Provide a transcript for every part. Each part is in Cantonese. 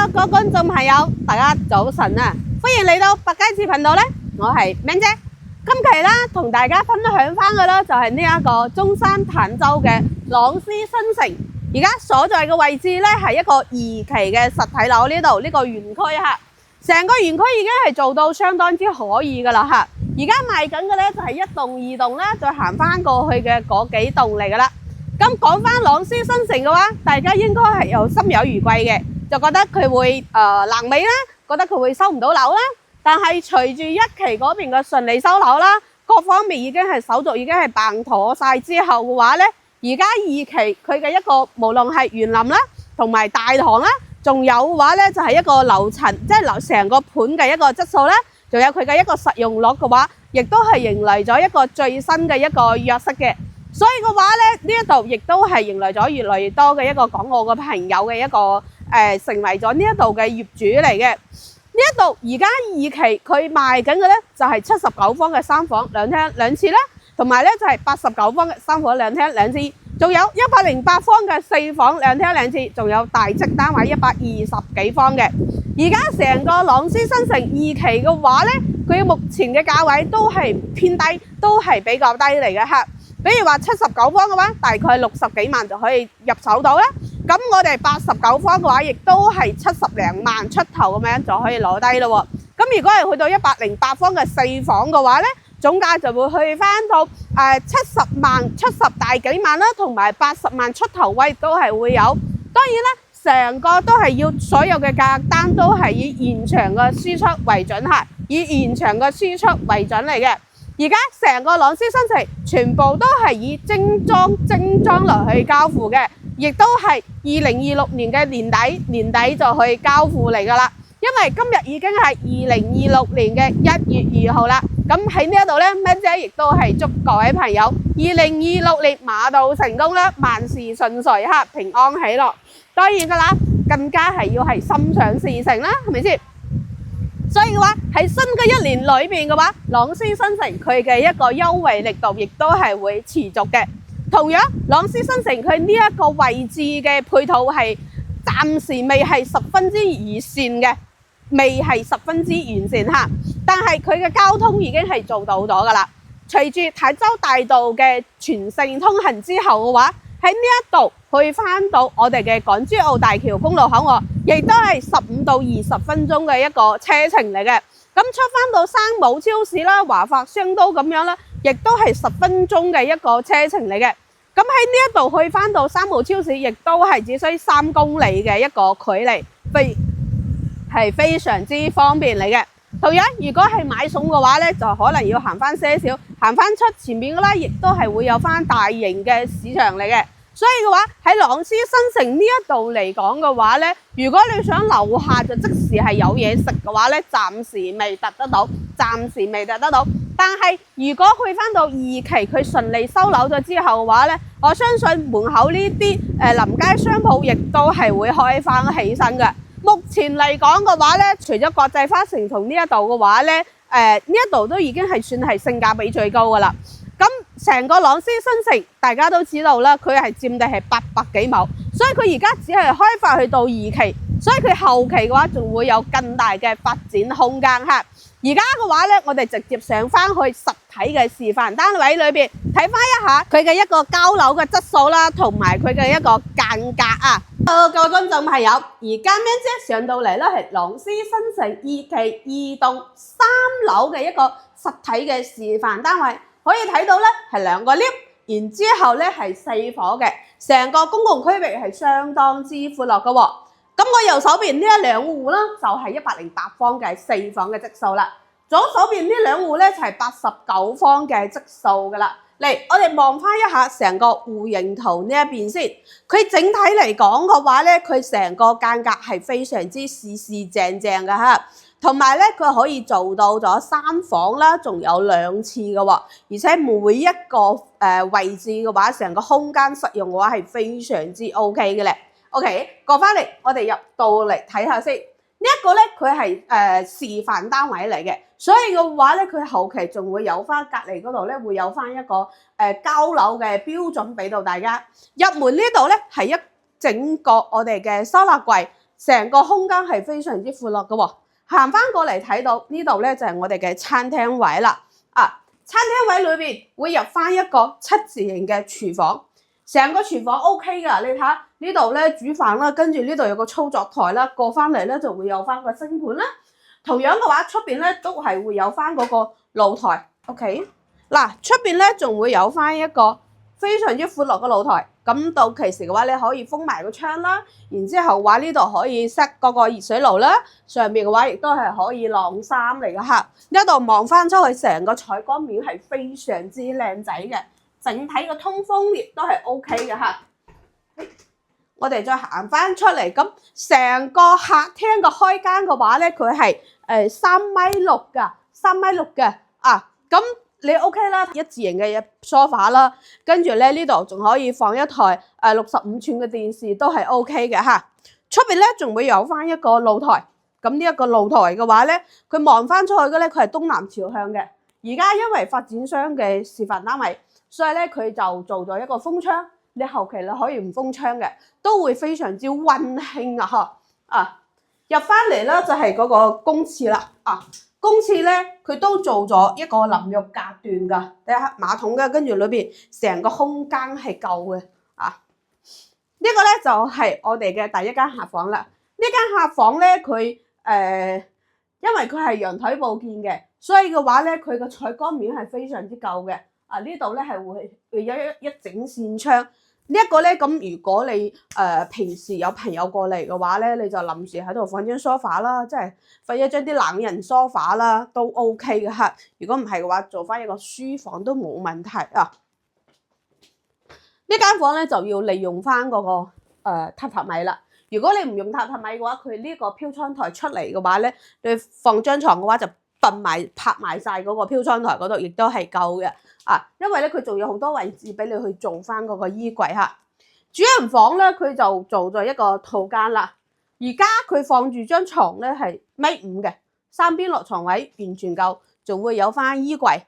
Hello， 各位觀眾朋友，大家早晨啊！歡迎嚟到百佳視頻道咧，我係 Man 姐。今期啦，同大家分享翻嘅啦，就係呢一個中山坦洲嘅朗詩新城。而家所在嘅位置咧，係一個2期嘅實體樓呢度呢個園區嚇。成個園區已經係做到相當之可以噶啦嚇。而家賣緊嘅咧就係1棟、2棟啦，再行翻過去嘅嗰幾棟嚟噶啦。咁講翻朗詩新城嘅話，大家應該係有心有餘悸嘅，就覺得佢會爛尾啦，覺得佢會收唔到樓啦。但係隨住1期嗰邊嘅順利收樓啦，各方面已經係手續已經係辦妥晒之後嘅話咧，而家2期佢嘅一個無論係園林啦，同埋大堂啦，仲有嘅話咧就係一個樓層，即係成個盤嘅一個質素啦，仲有佢嘅一個實用率嘅話，亦都係迎嚟咗一個最新嘅一個約式嘅。所以嘅話咧，呢一度亦都係迎來咗越來越多嘅一個港澳嘅朋友嘅一個成為咗呢一度嘅業主嚟嘅。呢一度而家2期佢賣緊嘅咧就係79方嘅3房2廳2廁啦，同埋咧就係89方嘅3房2廳2廁，仲有108方嘅4房2廳2廁，仲有大積單位120幾方嘅。而家成個朗詩新城2期嘅話咧，佢目前嘅價位都係偏低，都係比較低嚟嘅嚇。比如話79方嘅話，大概60幾萬就可以入手到啦。咁我哋89方嘅話，亦都係70零萬出頭咁樣就可以攞低咯。咁如果係去到108方嘅4房嘅話咧，總價就會去翻到70萬、70大幾萬啦，同埋80萬出頭位都係會有。當然啦，成個都係要所有嘅價格單都係以現場嘅輸出為準嚇，以現場嘅輸出為準嚟嘅。而家成個朗詩新城全部都係以精裝嚟去交付嘅，亦都係2026年嘅年底就去交付嚟噶啦。因為今日已經係2026年嘅1月2號啦。咁喺呢一度咧，Man姐亦都係祝各位朋友2026年馬到成功啦，萬事順遂哈，平安喜樂。當然噶啦，更加係要係心想事成啦，係咪先？所以嘅話喺新嘅1年裏邊嘅話，朗詩新城佢嘅一個優惠力度亦都係會持續嘅。同樣，朗詩新城佢呢一個位置嘅配套係暫時未係十分之完善嘅，未係十分之完善嚇。但係佢嘅交通已經係做到咗噶啦。隨住坦洲大道嘅全線通行之後嘅話，喺呢一度去翻到我哋嘅港珠澳大橋公路口岸，亦都係15到20分鐘嘅一個車程嚟嘅。咁出翻到山姆超市啦、華發商都咁樣啦，亦都係10分鐘嘅一個車程嚟嘅。咁喺呢一度去翻到山姆超市，亦都係只需3公里嘅一個距離，係非常之方便嚟嘅。同樣，如果係買餸嘅話咧，就可能要行翻些少，行翻出前面嘅啦，亦都係會有翻大型嘅市場嚟嘅。所以嘅話喺朗詩新城呢一度嚟講嘅話咧，如果你想樓下就即時係有嘢食嘅話咧，暫時未達得到，但係如果去翻到2期佢順利收樓咗之後嘅話咧，我相信門口呢啲臨街商鋪亦都係會開翻起身嘅。目前嚟講嘅話咧，除咗國際花城同呢一度嘅話咧，呢一度都已經係算係性價比最高噶啦。咁成個朗詩新城大家都知道啦，佢係佔地係800幾畝，所以佢而家只係開發去到2期，所以佢後期嘅話仲會有更大嘅發展空間嚇。而家嘅話咧，我哋直接上翻去實體嘅示範單位裏邊睇翻一下佢嘅一個交樓嘅質素啦，同埋佢嘅一個間隔啊。Hello， 各位觀眾朋友，而家 Man 姐上到嚟咧係朗詩新城2期2棟3樓嘅一個實體嘅示範單位。可以睇到咧係2個 lift， 然之後咧係4房嘅，成個公共區域係相當之闊落嘅喎。咁我右手邊呢一兩戶啦，就係108方嘅4房嘅質素啦。左手邊呢兩戶咧就係89方嘅質素噶啦。嚟，我哋望翻一下成個戶型圖呢一邊先。佢整體嚟講嘅話咧，佢成個間隔係非常之正嘅嚇。同埋咧，佢可以做到咗3房啦，仲有2廁嘅喎，而且每一個位置嘅話，成個空間實用嘅話係非常之 OK 嘅咧。OK， 過翻嚟，我哋入到嚟睇下先。呢一個咧，佢係示範單位嚟嘅，所以嘅話咧，佢後期仲會有翻隔離嗰度咧，會有翻一個交樓嘅標準俾到大家。入門呢度咧係一整個我哋嘅收納櫃。成個空間係非常之闊落嘅喎。行翻過嚟睇到呢度咧就係我哋嘅餐廳位啦。餐廳位裏邊會入翻一個7字形嘅廚房，成個廚房 OK 噶。你睇下呢度咧煮飯啦，跟住呢度有個操作台啦，過翻嚟咧就會有翻個星盤啦。同樣嘅話，出邊咧都係會有翻嗰個露台 ，OK。嗱，出邊咧仲會有翻一個非常之闊落嘅露台。咁到期時嘅話，你可以封埋個窗啦，然之後話呢度可以 set 嗰個熱水爐啦，上面嘅話亦都係可以晾衫嚟嘅嚇。呢度望翻出去，成個採光面係非常之靚仔嘅，整體嘅通風亦都係 OK 嘅嚇。我哋再行翻出嚟，咁成個客廳嘅開間嘅話咧，佢係3.6米㗎，3.6米嘅咁。你 OK 啦，一字形嘅梳化啦，跟住咧呢度仲可以放一台65寸嘅電視，都係 OK 嘅嚇。出邊咧仲會有翻一個露台，咁呢一個露台嘅話咧，佢望翻出去嘅咧，佢係東南朝向嘅。而家因為發展商嘅示範單位，所以咧佢就做咗一個封窗，你後期你可以唔封窗嘅，都會非常之溫馨啊！入翻嚟咧就係嗰個公廁啦公廁咧，佢都做咗一個淋浴隔斷㗎，睇下馬桶嘅，跟住裏邊成個空間係夠嘅呢個咧就係我哋嘅第一間客房啦。呢間客房咧，佢因為佢係陽台佈建嘅，所以嘅話咧，佢個採光面係非常之夠嘅。呢度咧係會有一整扇窗。呢一個咧，咁如果你平時有朋友過嚟嘅話咧，你就臨時喺度放張梳化啦，即係放一張啲懶人梳化啦，都 OK 嘅嚇。如果唔係嘅話，做翻一個書房都冇問題啊。呢間房咧就要利用翻嗰個榻榻米啦。如果你唔用榻榻米嘅話，佢呢個飄窗台出嚟嘅話咧，你放張床嘅話就拍埋晒嗰個飄窗台嗰度，亦都係夠嘅。因為咧佢仲有好多位置俾你去做翻嗰個衣櫃嚇。主人房咧佢就做咗一個套間啦。而家佢放住張床咧係1.5米嘅，3邊落床位完全夠，仲會有翻衣櫃，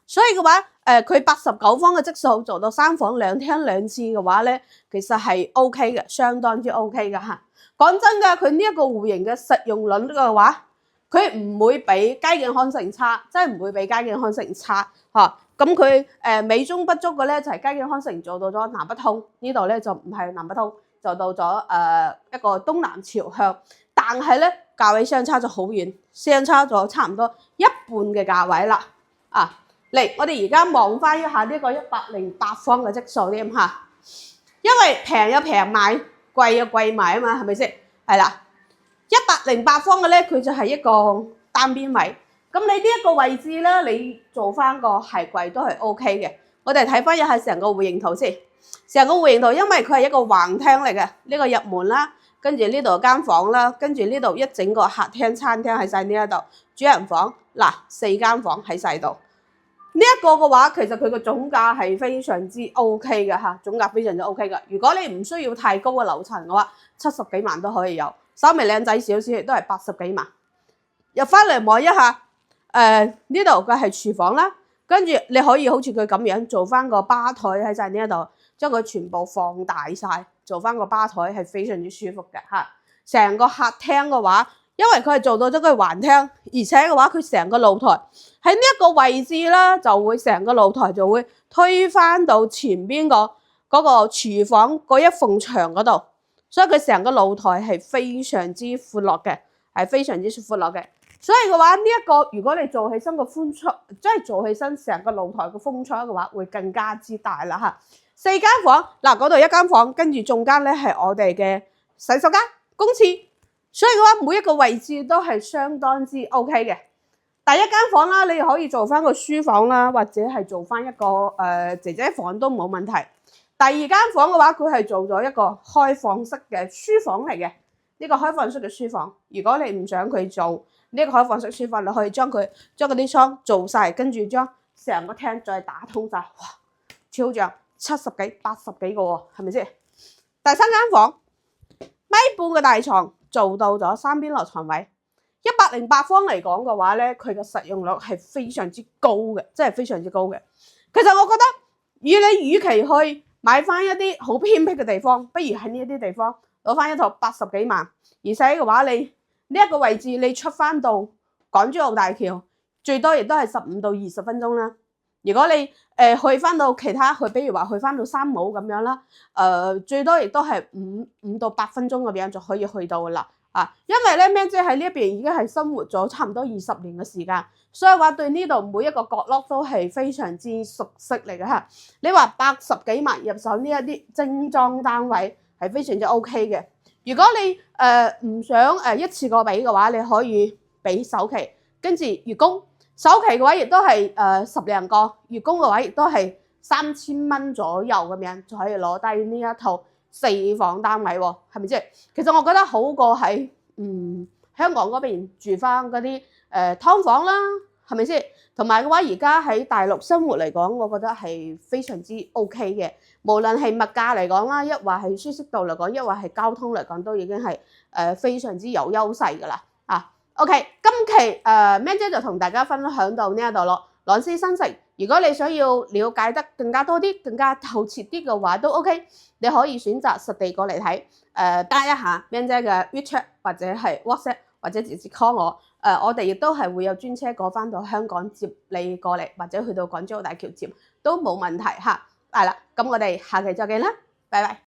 所以嘅話佢89方嘅質素做到3房2廳2廁嘅話咧，其實係 OK 嘅，相當之 OK 嘅嚇。講真㗎，佢呢一個戶型嘅實用率嘅話，佢唔會比佳景康城差，真係唔會比佳景康城差嚇。咁佢美中不足嘅咧就係佳景康城做到咗南北通，呢度咧就唔係南北通，就到咗一個東南朝向，但係咧價位相差咗好遠，相差咗差唔多一半嘅價位啦。嚟我哋而家望翻一下呢個108方嘅質素添嚇，因為平有平買，貴有貴買啊嘛，係咪先？係啦。108方嘅咧，佢就係一個單邊位。咁你呢一個位置咧，你做翻個鞋櫃都係 OK 嘅。我哋睇翻一下成個戶型圖先。成個戶型圖，因為佢係一個橫廳嚟嘅，呢個入門啦，跟住呢度間房啦，跟住呢度一整個客廳、餐廳喺晒呢一度，主人房嗱4間房喺晒度。呢一個嘅話，其實佢個總價係非常之 OK 嘅嚇，總價非常之 OK 嘅。如果你唔需要太高嘅樓層嘅話，70幾萬都可以有。稍微靚仔少少都係80幾萬。入翻嚟望一下，呢度嘅係廚房啦，跟住你可以好似佢咁樣做翻個吧台喺晒呢一度，將佢全部放大晒，做翻個吧台係非常之舒服嘅嚇。成個客廳嘅話，因為佢係做到咗個橫廳，而且嘅話佢成個露台喺呢一個位置啦，就會成個露台就會推翻到前邊嗰個廚房嗰一縫牆嗰度。所以佢成個露台係非常之闊落嘅，係非常之闊落嘅。所以嘅話，呢一個如果你做起身個寬敞，即係做起身成個露台個風采嘅話，會更加之大啦嚇。4間房，嗱嗰度一間房，跟住中間咧係我哋嘅洗手間、公廁。所以嘅話，每一個位置都係相當之 OK 嘅。第一間房啦，你可以做翻個書房啦，或者係做翻一個姐姐房都冇問題。第二間房嘅話，佢係做咗一個開放式嘅書房嚟嘅，呢個開放式嘅書房。如果你唔想佢做呢個開放式書房，你可以將嗰啲窗做晒，跟住將成個廳再打通晒，哇，超正，70幾、80幾個喎，係咪先？第三間房1.5米嘅大床做到咗3邊落床位，108方嚟講嘅話咧，佢嘅實用率係非常之高嘅，真係非常之高嘅。其實我覺得，你與其去買翻一啲好偏僻嘅地方，不如喺呢一啲地方攞翻一套80幾萬，而且嘅話你呢一個位置你出翻到港珠澳大橋，最多亦都係15到20分鐘啦。如果你去翻到其他比如話去翻到三帽咁樣啦，最多亦都係5到8分鐘咁樣就可以去到噶啦。因為咧咩姐喺呢一邊已經係生活咗差唔多20年嘅時間，所以話對呢度每一個角落都係非常之熟悉嚟嘅嚇。你話80幾萬入手呢一啲精裝單位係非常之 OK 嘅。如果你唔想一次過俾嘅話，你可以俾首期，跟住月供。首期嘅話亦都係10零個，月供嘅話亦都係3000蚊左右咁樣就可以攞低呢一套4房單位喎，係咪先？其實我覺得好過喺香港嗰邊住翻嗰啲劏房啦，係咪先？同埋嘅話，而家喺大陸生活嚟講，我覺得係非常之 OK 嘅。無論係物價嚟講啦，一或係舒適度嚟講，一或係交通嚟講，都已經係非常之有優勢噶啦。OK， 今期Man姐就同大家分享到呢一度咯。朗詩新城，如果你想要了解得更加多啲、更加透徹啲嘅話，都 OK， 你可以選擇實地過嚟睇，加一下 Man姐嘅 WeChat 或者係 WhatsApp 或者直接 call 我，我哋亦都係會有專車過翻到香港接你過嚟，或者去到港珠澳大橋接都冇問題嚇。係啦，咁我哋下期再見啦，拜拜。